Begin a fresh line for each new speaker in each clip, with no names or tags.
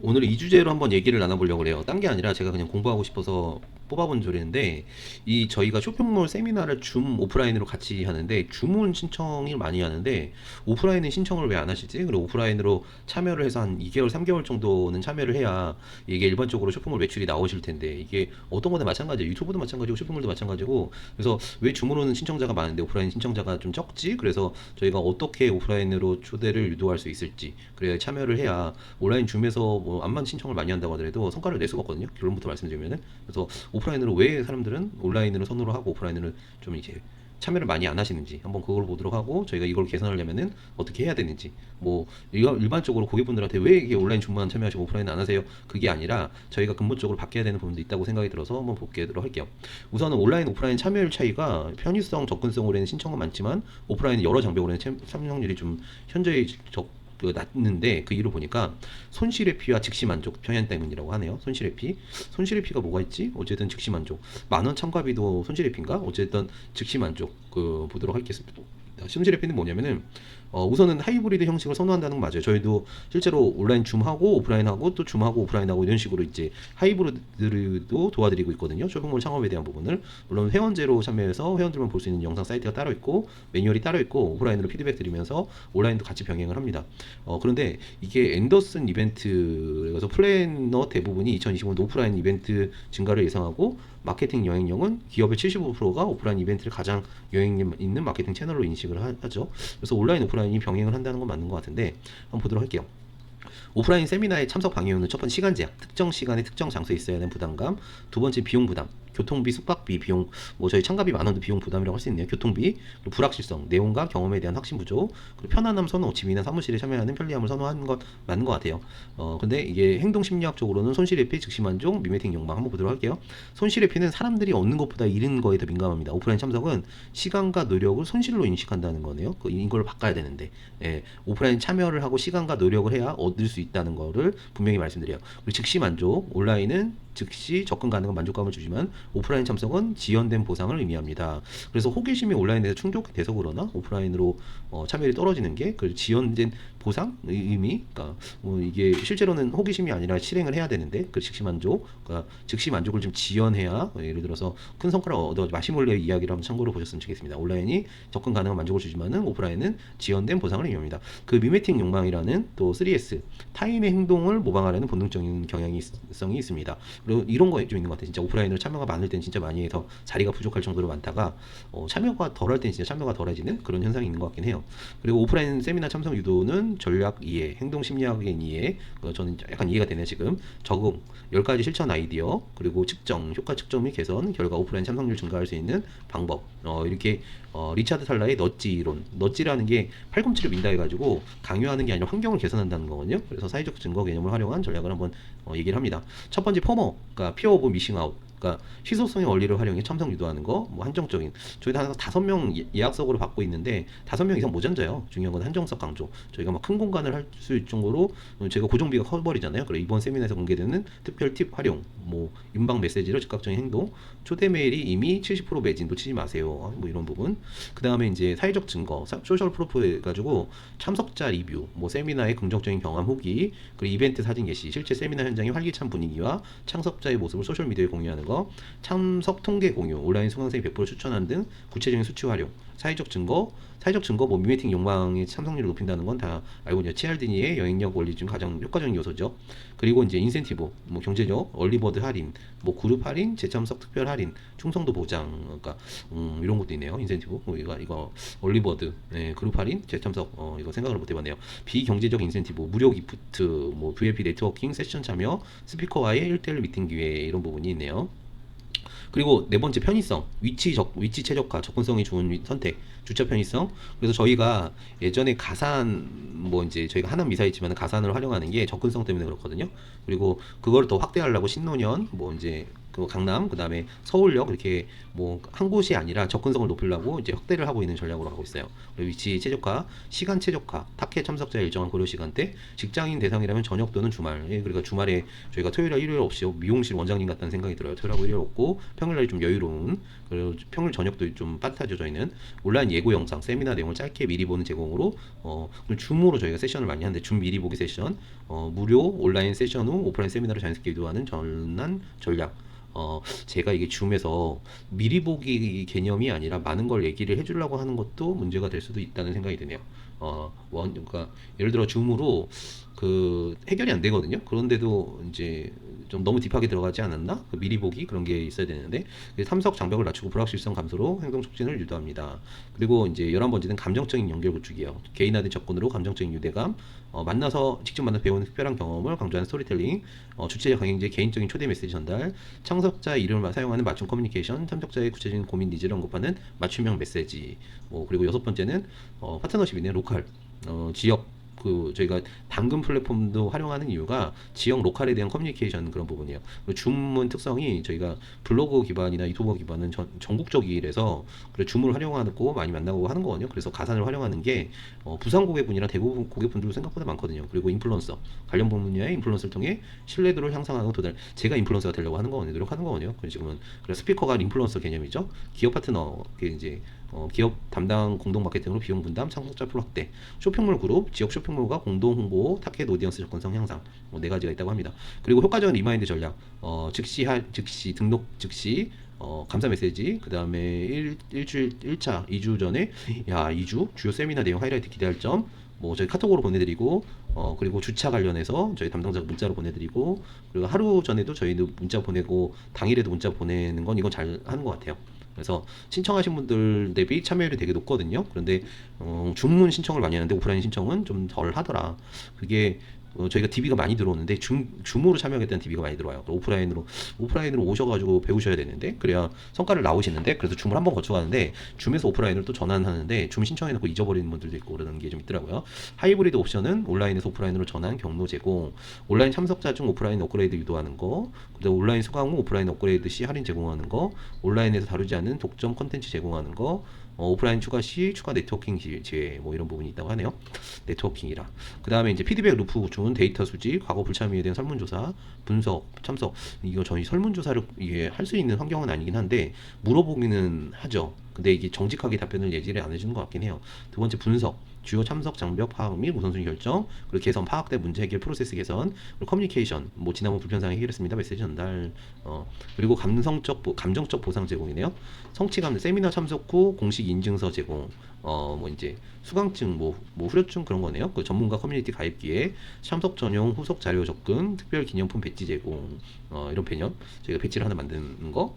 오늘 이 주제로 한번 얘기를 나눠보려고 그래요. 딴 게 아니라 제가 그냥 공부하고 싶어서 뽑아본 조례인데, 이 저희가 쇼핑몰 세미나를 줌 오프라인으로 같이 하는데, 줌은 신청을 많이 하는데 오프라인은 신청을 왜 안 하시지? 그리고 오프라인으로 참여를 해서 한 2개월, 3개월 정도는 참여를 해야 이게 일반적으로 쇼핑몰 매출이 나오실 텐데, 이게 어떤 거나 마찬가지예요. 유튜브도 마찬가지고 쇼핑몰도 마찬가지고. 그래서 왜 줌으로는 신청자가 많은데 오프라인 신청자가 좀 적지? 그래서 저희가 어떻게 오프라인으로 초대를 유도할 수 있을지, 그래야 참여를 해야 온라인 줌에서 뭐 암만 신청을 많이 한다고 하더라도 성과를 낼 수가 없거든요. 결론부터 말씀드리면은. 그래서 오프라인으로 왜 사람들은 온라인으로 선호를 하고 오프라인으로 좀 이제 참여를 많이 안 하시는지 한번 그걸 보도록 하고, 저희가 이걸 개선하려면은 어떻게 해야 되는지, 뭐 일반적으로 고객분들한테 왜 이게 온라인 주문만 참여하시고 오프라인 안 하세요, 그게 아니라 저희가 근본적으로 바뀌어야 되는 부분도 있다고 생각이 들어서 한번 보도록 할게요. 우선은 온라인 오프라인 참여율 차이가, 편의성 접근성으로는 신청은 많지만 오프라인 여러 장벽으로는 참여율이 좀 현저히 낮는데, 그 이유를 보니까 손실회피와 즉시 만족 평양 때문이라고 하네요. 손실회피, 손실회피가 뭐가 있지? 어쨌든 즉시 만족, 만원 참가비도 손실회피인가? 어쨌든 즉시 만족 보도록 하겠습니다. 손실회피는 뭐냐면은, 우선은 하이브리드 형식을 선호한다는 건 맞아요. 저희도 실제로 온라인 줌하고 오프라인하고 또 줌하고 오프라인하고 이런 식으로 이제 하이브리드도 도와드리고 있거든요. 쇼핑몰 창업에 대한 부분을. 물론 회원제로 참여해서 회원들만 볼 수 있는 영상 사이트가 따로 있고 매뉴얼이 따로 있고, 오프라인으로 피드백 드리면서 온라인도 같이 병행을 합니다. 그런데 이게 앤더슨 이벤트에서 플래너 대부분이 2025년 오프라인 이벤트 증가를 예상하고, 마케팅 영향력은 기업의 75%가 오프라인 이벤트를 가장 영향력 있는 마케팅 채널로 인식을 하죠. 그래서 온라인 오프라인이 병행을 한다는 건 맞는 것 같은데, 한번 보도록 할게요. 오프라인 세미나에 참석 방해요는 첫 번째 시간 제약, 특정 시간에 특정 장소에 있어야 하는 부담감, 두 번째 비용 부담, 교통비, 숙박비, 비용, 뭐 저희 참가비 만원도 비용 부담이라고 할 수 있네요. 교통비, 그리고 불확실성, 내용과 경험에 대한 확신 부족, 그리고 편안함 선호, 집이나 사무실에 참여하는 편리함을 선호하는 것 맞는 것 같아요. 근데 이게 행동 심리학적으로는 손실회피, 즉시 만족, 미매팅 욕망 한번 보도록 할게요. 손실회피는 사람들이 얻는 것보다 잃은 거에 더 민감합니다. 오프라인 참석은 시간과 노력을 손실로 인식한다는 거네요. 이걸 바꿔야 되는데, 오프라인 참여를 하고 시간과 노력을 해야 얻을 수 있다는 거를 분명히 말씀드려요. 그리고 즉시 만족, 온라인은 즉시 접근 가능한 만족감을 주지만 오프라인 참석은 지연된 보상을 의미합니다. 그래서 호기심이 온라인에서 충족돼서 그러나 오프라인으로 참여율이 떨어지는 게 그 지연된 보상 의미, 그러니까 뭐 이게 실제로는 호기심이 아니라 실행을 해야 되는데, 그 즉시 만족, 그러니까 즉시 만족을 좀 지연해야, 예를 들어서 큰 성과를 얻어, 마시몰레 이야기를 한번 참고로 보셨으면 좋겠습니다. 온라인이 접근 가능한 만족을 주지만은 오프라인은 지연된 보상을 의미합니다. 그 미매팅 욕망이라는 또 3S, 타인의 행동을 모방하려는 본능적인 경향성이 있습니다. 그리고 이런 거 좀 있는 것 같아요. 진짜 오프라인으로 참여가 많을 땐 진짜 많이 해서 자리가 부족할 정도로 많다가, 참여가 덜할 땐 진짜 참여가 덜해지는 그런 현상이 있는 것 같긴 해요. 그리고 오프라인 세미나 참석 유도는 전략 이해, 행동 심리학의 이해, 저는 약간 이해가 되네요. 지금 적응, 10가지 실천 아이디어, 그리고 측정, 효과 측정 및 개선, 결과 오프라인 참석률 증가할 수 있는 방법, 이렇게 리차드 탈라의 넛지 이론, 넛지라는 게 팔꿈치를 민다 해가지고 강요하는 게 아니라 환경을 개선한다는 거거든요. 그래서 사회적 증거 개념을 활용한 전략을 한번 얘기를 합니다. 첫 번째 포머, 그러니까 피어 오브 미싱 아웃, 그러니까 희소성의 원리를 활용해 참석 유도하는 거, 뭐 한정적인, 저희도 한 5명 예약석으로 받고 있는데 5명 이상 못 앉아요. 중요한 건 한정석 강조. 저희가 막 큰 공간을 할 수 있을 정도로 제가 고정비가 커버리잖아요. 그래 이번 세미나에서 공개되는 특별 팁 활용, 뭐 인방 메시지로 즉각적인 행동, 초대 메일이 이미 70% 매진 놓치지 마세요. 뭐 이런 부분. 그 다음에 이제 사회적 증거, 소셜 프로프 해가지고 참석자 리뷰, 뭐 세미나의 긍정적인 경험 후기, 그리고 이벤트 사진 게시, 실제 세미나 현장의 활기찬 분위기와 참석자의 모습을 소셜 미디어에 공유하는 거, 참석 통계 공유, 온라인 수강생이 100% 추천한 등 구체적인 수치 활용, 사회적 증거, 뭐 미매팅 욕망의 참석률을 높인다는 건 다 알고 있죠. 치알디니의 영향력 원리 중 가장 효과적인 요소죠. 그리고 이제 인센티브, 뭐 경제적, 얼리버드 할인, 뭐 그룹 할인, 재참석 특별 할인, 충성도 보장, 그러니까 이런 것도 있네요. 인센티브, 이거 얼리버드, 그룹 할인, 재참석, 이거 생각을 못 해봤네요. 비경제적 인센티브, 무료 기프트, 뭐 VIP 네트워킹, 세션 참여, 스피커와의 1대1 미팅 기회, 이런 부분이 있네요. 그리고 네 번째 편의성, 위치 최적화, 접근성이 좋은 선택, 주차 편의성. 그래서 저희가 예전에 가산, 뭐 이제 저희가 하남 이사했지만 가산을 활용하는 게 접근성 때문에 그렇거든요. 그리고 그걸 더 확대하려고 신노년, 뭐 이제 그 강남, 그 다음에 서울역 이렇게 뭐 한 곳이 아니라 접근성을 높이려고 이제 확대를 하고 있는 전략으로 하고 있어요. 그리고 위치 최적화, 시간 최적화, 타케 참석자의 일정한 고려 시간대, 직장인 대상이라면 저녁 또는 주말. 예, 그러니까 주말에 저희가 토요일에 일요일 없이 미용실 원장님 같다는 생각이 들어요. 토요일하고 일요일 없고 평일날이 좀 여유로운, 그리고 평일 저녁도 좀 빠듯하죠. 저희는 온라인 예고 영상, 세미나 내용을 짧게 미리 보는 제공으로 줌으로 저희가 세션을 많이 하는데 줌 미리 보기 세션, 무료 온라인 세션 후 오프라인 세미나를 자연스럽게 유도하는 전환 전략. 제가 이게 줌에서 미리 보기 개념이 아니라 많은 걸 얘기를 해주려고 하는 것도 문제가 될 수도 있다는 생각이 드네요. 그러니까 예를 들어 줌으로 그 해결이 안 되거든요. 그런데도 이제 좀 너무 딥하게 들어가지 않았나? 그 미리 보기 그런 게 있어야 되는데 탐석 장벽을 낮추고 불확실성 감소로 행동 촉진을 유도합니다. 그리고 이제 11번째는 감정적인 연결 구축이에요. 개인화된 접근으로 감정적인 유대감, 만나서 직접 만나 배우는 특별한 경험을 강조하는 스토리텔링, 주최자 강행제 개인적인 초대 메시지 전달, 참석자 이름을 사용하는 맞춤 커뮤니케이션, 참석자의 구체적인 고민 니즈를 언급하는 맞춤형 메시지. 그리고 6번째는 파트너십이네. 로컬, 지역, 저희가 당근 플랫폼도 활용하는 이유가 지역 로컬에 대한 커뮤니케이션 그런 부분이에요. 줌은 특성이 저희가 블로그 기반이나 유튜버 기반은 전국적이라서 그래 줌을 활용하고 많이 만나고 하는 거거든요. 그래서 가산을 활용하는 게 부산 고객분이랑 대구 고객분들도 생각보다 많거든요. 그리고 인플루언서, 관련 분야의 인플루언서를 통해 신뢰도를 향상하고 제가 인플루언서가 되려고 하는 거거든요. 노력하는 거거든요. 지금은 그래서 스피커가 인플루언서 개념이죠. 기업 파트너, 이제 기업 담당 공동 마케팅으로 비용 분담, 참석자 풀 확대, 쇼핑몰 그룹, 지역 쇼핑몰과 공동 홍보, 타겟 오디언스 접근성 향상, 네 가지가 있다고 합니다. 그리고 효과적인 리마인드 전략, 즉시 등록 즉시, 감사 메시지, 그 다음에 일주일 1차 2주 전에 2주 주요 세미나 내용 하이라이트 기대할 점, 저희 카톡으로 보내드리고, 그리고 주차 관련해서 저희 담당자가 문자로 보내드리고, 그리고 하루 전에도 저희도 문자 보내고 당일에도 문자 보내는 건 이건 잘 하는 것 같아요. 그래서 신청하신 분들 대비 참여율이 되게 높거든요. 그런데 줌문 신청을 많이 하는데 오프라인 신청은 좀 덜 하더라. 그게 저희가 DB가 많이 들어오는데 줌으로 참여하겠다는 DB가 많이 들어와요. 오프라인으로 오셔가지고 배우셔야 되는데 그래야 성과를 나오시는데, 그래서 줌을 한번 거쳐가는데 줌에서 오프라인으로 또 전환하는데 줌 신청해놓고 잊어버리는 분들도 있고 그러는 게 좀 있더라고요. 하이브리드 옵션은 온라인에서 오프라인으로 전환 경로 제공, 온라인 참석자 중 오프라인 업그레이드 유도하는 거, 그다음 온라인 수강 후 오프라인 업그레이드 시 할인 제공하는 거, 온라인에서 다루지 않는 독점 컨텐츠 제공하는 거, 오프라인 추가 시 추가 네트워킹 지회 이런 부분이 있다고 하네요. 네트워킹이라. 그 다음에 이제 피드백 루프 구축은 데이터 수집, 과거 불참여에 대한 설문조사, 분석, 참석. 이거 저희 설문조사를 이게 할 수 있는 환경은 아니긴 한데 물어보기는 하죠. 근데 이게 정직하게 답변을 예지를 안 해주는 것 같긴 해요. 두 번째 분석, 주요 참석 장벽 파악 및 우선순위 결정, 그리고 개선 파악된 문제 해결 프로세스 개선, 그리고 커뮤니케이션, 지난번 불편사항 해결했습니다 메시지 전달, 그리고 감정적 보상 제공이네요. 성취감, 세미나 참석 후 공식 인증서 제공, 이제 수강증, 후려증 그런 거네요. 그 전문가 커뮤니티 가입 기회, 참석 전용 후속 자료 접근, 특별 기념품 배지 제공, 이런 개념. 저희가 배지를 하나 만드는 거.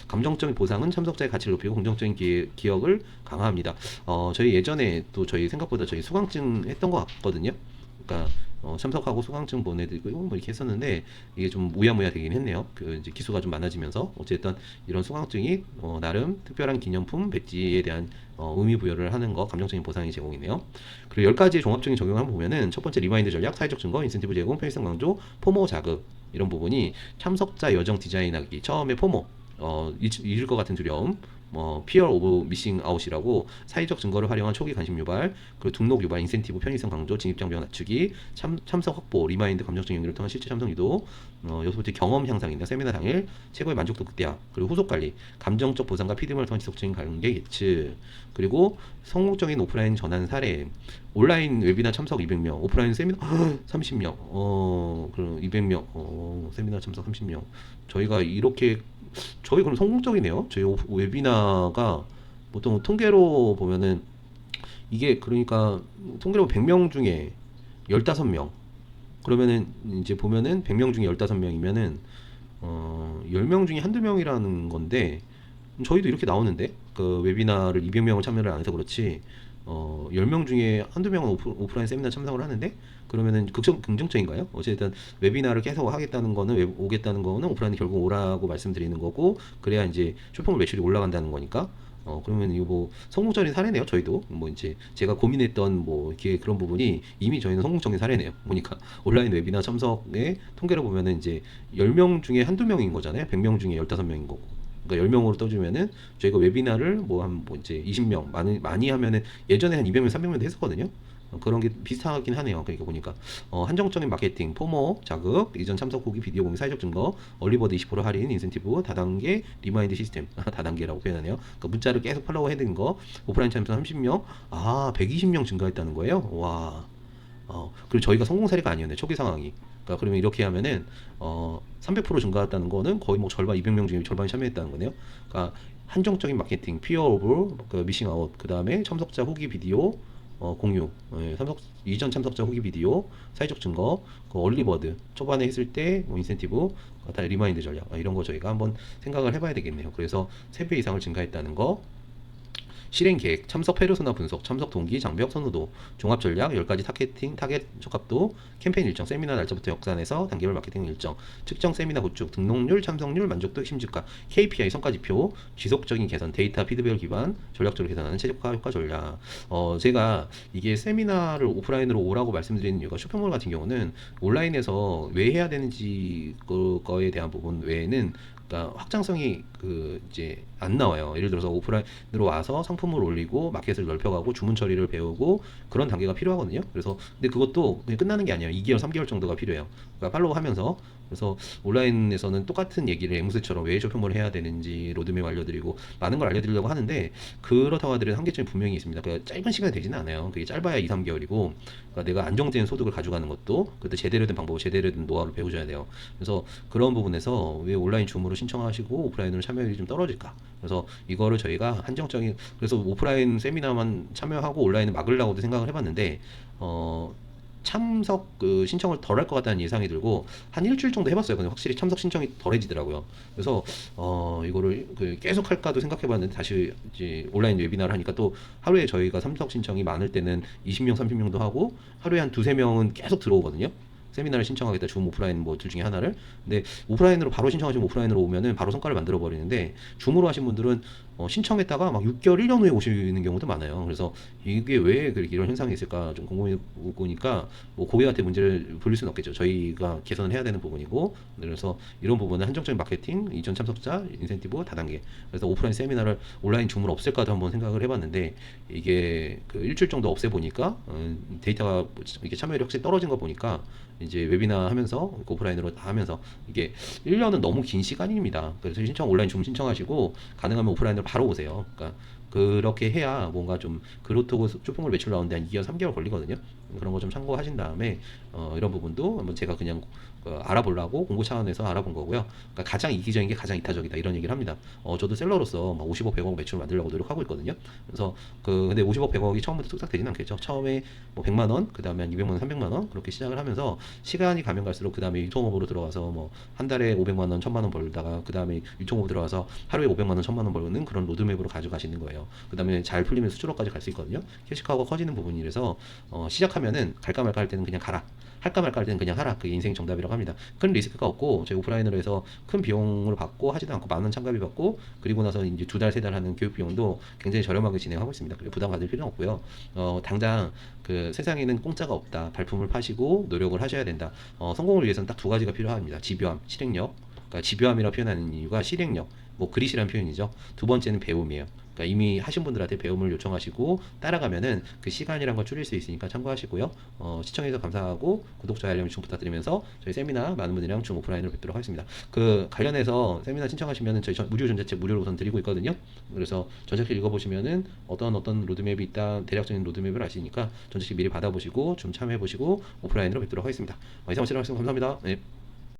감정적인 보상은 참석자의 가치를 높이고 긍정적인 기억을 강화합니다. 저희 예전에 또 저희 생각보다 저희 수강증 했던 것 같거든요. 그러니까 참석하고 수강증 보내드리고 이렇게 했었는데 이게 좀 우야무야 되긴 했네요. 이제 기수가 좀 많아지면서 어쨌든 이런 수강증이 나름 특별한 기념품 배지에 대한 의미 부여를 하는 거, 감정적인 보상이 제공이네요. 그리고 10가지의 종합적인 적용을 한번 보면은 첫 번째 리마인드 전략, 사회적 증거, 인센티브 제공, 편의성 강조, 포모 자극, 이런 부분이 참석자 여정 디자인하기, 처음에 포모, 잊을 것 같은 두려움, 피어 오브 미싱 아웃이라고 사회적 증거를 활용한 초기 관심 유발, 그리고 등록 유발, 인센티브 편의성 강조, 진입 장벽 낮추기, 참석 확보, 리마인드 감정적 연결을 통한 실제 참석 유도, 여섯 번째 경험 향상입니다. 세미나 당일 최고의 만족도 극대화, 그리고 후속 관리, 감정적 보상과 피드백을 통한 지속적인 관계 예측, 그리고 성공적인 오프라인 전환 사례, 온라인 웨비나 참석 200명, 오프라인 세미나 30명, 그럼 200명, 세미나 참석 30명. 저희가 이렇게 저희 그럼 성공적이네요. 저희 웨비나가 보통 통계로 보면은 이게 그러니까 통계로 100명 중에 15명, 그러면은 이제 보면은 100명 중에 15명이면은 10명 중에 한두 명이라는 건데, 저희도 이렇게 나오는데 그 웨비나를 200명을 참여를 안 해서 그렇지 10명 중에 한두 명은 오프라인 세미나 참석을 하는데, 그러면은 긍정적인가요? 어쨌든 웨비나를 계속 하겠다는 거는, 오겠다는 거는 오프라인 결국 오라고 말씀드리는 거고, 그래야 이제 쇼핑몰 매출이 올라간다는 거니까 그러면 이거 뭐 성공적인 사례네요. 저희도 뭐 이제 제가 고민했던 뭐 이렇게 그런 부분이 이미 저희는 성공적인 사례네요. 보니까 온라인 웨비나 참석의 통계를 보면은 이제 10명 중에 한두 명인 거잖아요. 100명 중에 15명인 거고. 그러니까 10명으로 떠주면은 저희가 웨비나를 뭐 한 뭐 이제 20명 많이 하면은 예전에 한 200명, 300명도 했었거든요. 그런 게 비슷하긴 하네요. 그러니까 보니까 한정적인 마케팅, 포모, 자극, 이전 참석 후기, 비디오 공개, 사회적 증거, 얼리버드 20% 할인, 인센티브, 다단계, 리마인드 시스템, 다단계라고 표현하네요. 그러니까 문자를 계속 팔로우 해드린 거, 오프라인 참석 30명, 120명 증가했다는 거예요. 와, 그리고 저희가 성공 사례가 아니었네, 초기 상황이. 그러니까 그러면 이렇게 하면은 300% 증가했다는 거는 거의 뭐 절반, 200명 중에 절반이 참여했다는 거네요. 그러니까 한정적인 마케팅, 피어 오브, 그 미싱 아웃, 그 다음에 참석자 후기 비디오, 공유, 이전 참석자 후기 비디오, 사회적 증거, 그 얼리버드, 초반에 했을 때 뭐 인센티브, 다 리마인드 전략, 이런 거 저희가 한번 생각을 해봐야 되겠네요. 그래서 3배 이상을 증가했다는 거, 실행 계획, 참석 페르소나 분석, 참석 동기, 장벽 선호도, 종합 전략, 10가지 타겟 적합도, 캠페인 일정, 세미나 날짜부터 역산해서 단계별 마케팅 일정, 측정 세미나 구축, 등록률, 참석률, 만족도, 핵심 주가, KPI 성과 지표, 지속적인 개선, 데이터 피드백 기반, 전략적으로 계산하는 최적화 효과 전략. 제가 이게 세미나를 오프라인으로 오라고 말씀드리는 이유가 쇼핑몰 같은 경우는 온라인에서 왜 해야 되는지 그거에 대한 부분 외에는 그러니까 확장성이 그 이제 안 나와요. 예를 들어서 오프라인으로 와서 상품을 올리고 마켓을 넓혀가고 주문 처리를 배우고 그런 단계가 필요하거든요. 그래서 근데 그것도 그냥 끝나는 게 아니에요. 2개월, 3개월 정도가 필요해요. 그러니까 팔로우 하면서 그래서 온라인에서는 똑같은 얘기를 앵무새처럼 왜 쇼핑몰을 해야 되는지 로드맵 알려드리고 많은 걸 알려드리려고 하는데 그렇다고 하더라도 한계점이 분명히 있습니다. 그러니까 짧은 시간이 되지는 않아요. 그게 짧아야 2, 3개월이고 그러니까 내가 안정된 소득을 가져가는 것도 그때 제대로 된 방법, 제대로 된 노하우를 배우셔야 돼요. 그래서 그런 부분에서 왜 온라인 줌으로 신청하시고 오프라인으로 참여율이 좀 떨어질까? 그래서 이거를 저희가 한정적인 그래서 오프라인 세미나만 참여하고 온라인을 막으려고도 생각을 해봤는데 참석 그 신청을 덜 할 것 같다는 예상이 들고 한 일주일 정도 해봤어요. 근데 확실히 참석 신청이 덜해지더라고요. 그래서 이거를 그 계속 할까도 생각해봤는데 다시 이제 온라인 웨비나를 하니까 또 하루에 저희가 참석 신청이 많을 때는 20명, 30명도 하고 하루에 한 두세 명은 계속 들어오거든요. 세미나를 신청하겠다. 줌 오프라인 뭐 둘 중에 하나를. 근데 오프라인으로 바로 신청하시면 오프라인으로 오면은 바로 성과를 만들어 버리는데 줌으로 하신 분들은 신청했다가 막 6개월, 1년 후에 오시는 경우도 많아요. 그래서 이게 왜 그렇게 이런 현상이 있을까 좀 궁금해 보니까 뭐 고객한테 문제를 돌릴 수는 없겠죠. 저희가 개선을 해야 되는 부분이고 그래서 이런 부분은 한정적인 마케팅, 이전 참석자, 인센티브 다단계. 그래서 오프라인 세미나를 온라인 줌으로 없앨까도 한번 생각을 해봤는데 이게 그 일주일 정도 없애 보니까 데이터가 이게 참여율이 확실히 떨어진 거 보니까 이제 웨비나 하면서 오프라인으로 다 하면서 이게 1년은 너무 긴 시간입니다. 그래서 온라인 줌 신청하시고 가능하면 오프라인으로 바로 오세요. 그러니까 그렇게 해야 뭔가 좀 그렇다고 쇼핑몰 매출 나오는데 한 2개월, 3개월 걸리거든요. 그런 거 좀 참고하신 다음에 이런 부분도 한번 제가 그냥 알아보려고 공고 차원에서 알아본 거고요. 그러니까 가장 이기적인 게 가장 이타적이다 이런 얘기를 합니다. 저도 셀러로서 막 50억, 100억 매출 만들려고 노력하고 있거든요. 그래서 근데 50억, 100억이 처음부터 뚝딱 되지는 않겠죠. 처음에 뭐 100만 원, 그 다음에 한 200만 원, 300만 원 그렇게 시작을 하면서 시간이 가면 갈수록 그 다음에 유통업으로 들어가서 뭐 한 달에 500만 원, 1000만 원 벌다가 그 다음에 유통업 들어가서 하루에 500만 원, 1000만 원 벌는 그런 로드맵으로 가져가시는 거예요. 그 다음에 잘 풀리면 수주로까지 갈 수 있거든요. 캐시카우가 커지는 부분이라서 시작하면은 갈까 말까 할 때는 그냥 가라. 할까 말까 할 때는 그냥 하라. 그게 인생 정답이라고 합니다. 큰 리스크가 없고 저희 오프라인으로 해서 큰 비용을 받고 하지도 않고 많은 참가비 받고 그리고 나서 이제 2달, 3달 하는 교육 비용도 굉장히 저렴하게 진행하고 있습니다. 그리고 부담 가질 필요는 없고요. 당장 그 세상에는 공짜가 없다. 발품을 파시고 노력을 하셔야 된다. 성공을 위해서는 딱 두 가지가 필요합니다. 집요함, 실행력. 그러니까 집요함이라고 표현하는 이유가 실행력, 뭐 그릿이라는 표현이죠. 두 번째는 배움이에요. 그러니까 이미 하신 분들한테 배움을 요청하시고 따라가면은 그 시간이란 걸 줄일 수 있으니까 참고하시고요. 시청해주셔서 감사하고 구독, 좋아요, 알림 요청 부탁드리면서 저희 세미나 많은 분들이랑 줌 오프라인으로 뵙도록 하겠습니다. 그 관련해서 세미나 신청하시면은 저희 무료 전자책 무료로 우선 드리고 있거든요. 그래서 전자책 읽어보시면은 어떤 로드맵이 있다 대략적인 로드맵을 아시니까 전자책 미리 받아보시고 좀 참여해보시고 오프라인으로 뵙도록 하겠습니다. 이상 시청해주셔서 감사합니다. 네.